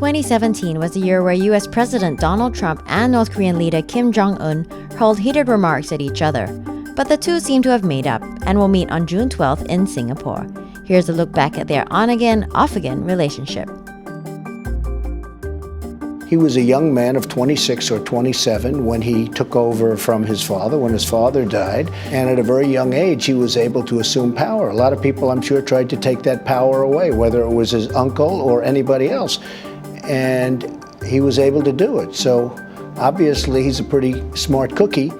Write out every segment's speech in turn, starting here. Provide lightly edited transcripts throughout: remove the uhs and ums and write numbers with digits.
2017 was the year where US President Donald Trump and North Korean leader Kim Jong Un hurled heated remarks at each other. But the two seem to have made up and will meet on June 12th in Singapore. Here's a look back at their on-again, off-again relationship. He was a young man of 26 or 27 when he took over from his father, when his father died. And at a very young age, he was able to assume power. A lot of people, I'm sure, tried to take that power away, whether it was his uncle or anybody else. And he was able to do it. So obviously, he's a pretty smart cookie.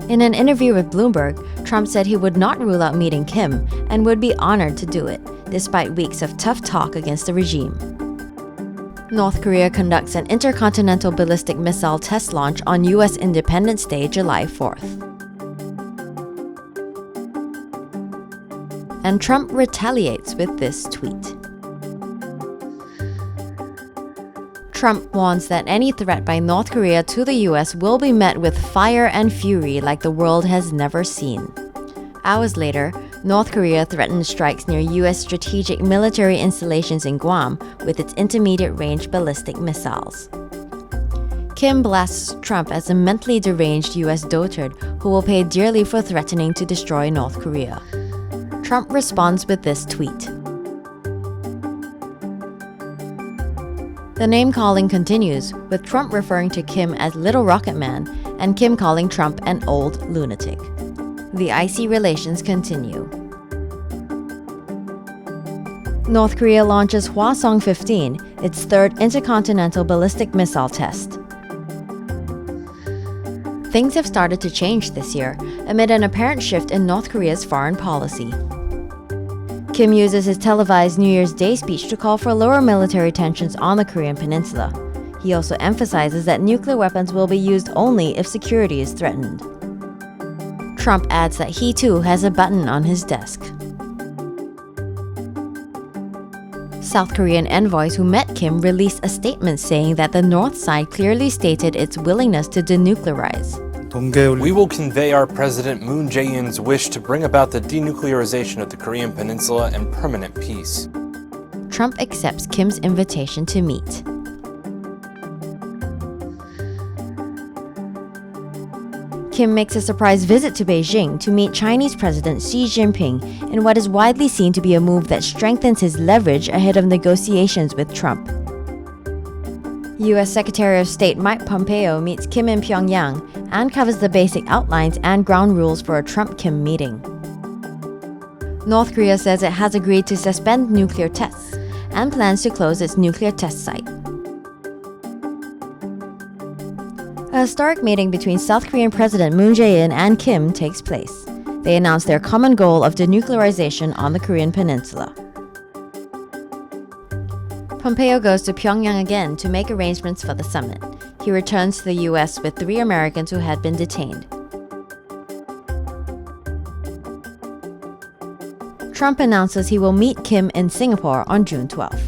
In an interview with Bloomberg, Trump said he would not rule out meeting Kim and would be honored to do it, despite weeks of tough talk against the regime. North Korea conducts an intercontinental ballistic missile test launch on U.S. Independence Day, July 4th. And Trump retaliates with this tweet. Trump warns that any threat by North Korea to the U.S. will be met with fire and fury like the world has never seen. Hours later, North Korea threatened strikes near U.S. strategic military installations in Guam with its intermediate-range ballistic missiles. Kim blasts Trump as a mentally deranged U.S. dotard who will pay dearly for threatening to destroy North Korea. Trump responds with this tweet. The name-calling continues, with Trump referring to Kim as Little Rocket Man and Kim calling Trump an old lunatic. The icy relations continue. North Korea launches Hwasong-15, its third intercontinental ballistic missile test. Things have started to change this year, amid an apparent shift in North Korea's foreign policy. Kim uses his televised New Year's Day speech to call for lower military tensions on the Korean peninsula. He also emphasizes that nuclear weapons will be used only if security is threatened. Trump adds that he too has a button on his desk. South Korean envoys who met Kim released a statement saying that the North side clearly stated its willingness to denuclearize. We will convey our President Moon Jae-in's wish to bring about the denuclearization of the Korean peninsula and permanent peace. Trump accepts Kim's invitation to meet. Kim makes a surprise visit to Beijing to meet Chinese President Xi Jinping in what is widely seen to be a move that strengthens his leverage ahead of negotiations with Trump. U.S. Secretary of State Mike Pompeo meets Kim in Pyongyang and covers the basic outlines and ground rules for a Trump-Kim meeting. North Korea says it has agreed to suspend nuclear tests and plans to close its nuclear test site. A historic meeting between South Korean President Moon Jae-in and Kim takes place. They announce their common goal of denuclearization on the Korean peninsula. Pompeo goes to Pyongyang again to make arrangements for the summit. He returns to the U.S. with 3 Americans who had been detained. Trump announces he will meet Kim in Singapore on June 12th.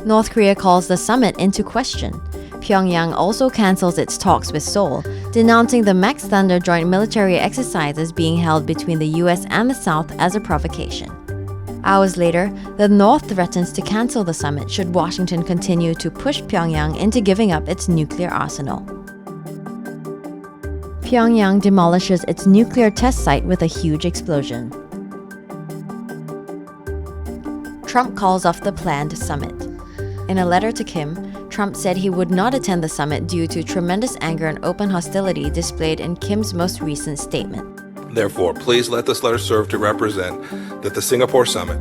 North Korea calls the summit into question. Pyongyang also cancels its talks with Seoul, denouncing the Max Thunder joint military exercises being held between the US and the South as a provocation. Hours later, the North threatens to cancel the summit should Washington continue to push Pyongyang into giving up its nuclear arsenal. Pyongyang demolishes its nuclear test site with a huge explosion. Trump calls off the planned summit. In a letter to Kim, Trump said he would not attend the summit due to tremendous anger and open hostility displayed in Kim's most recent statement. Therefore, please let this letter serve to represent that the Singapore summit,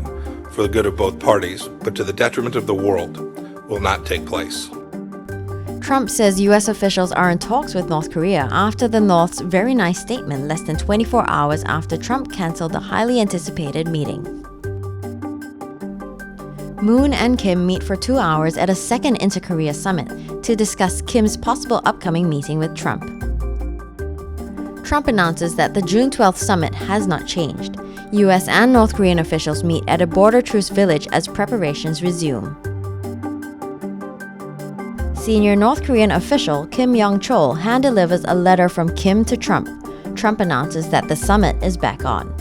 for the good of both parties, but to the detriment of the world, will not take place. Trump says U.S. officials are in talks with North Korea after the North's very nice statement less than 24 hours after Trump canceled the highly anticipated meeting. Moon and Kim meet for 2 hours at a second Inter-Korea summit to discuss Kim's possible upcoming meeting with Trump. Trump announces that the June 12th summit has not changed. U.S. and North Korean officials meet at a border truce village as preparations resume. Senior North Korean official Kim Yong-chol hand-delivers a letter from Kim to Trump. Trump announces that the summit is back on.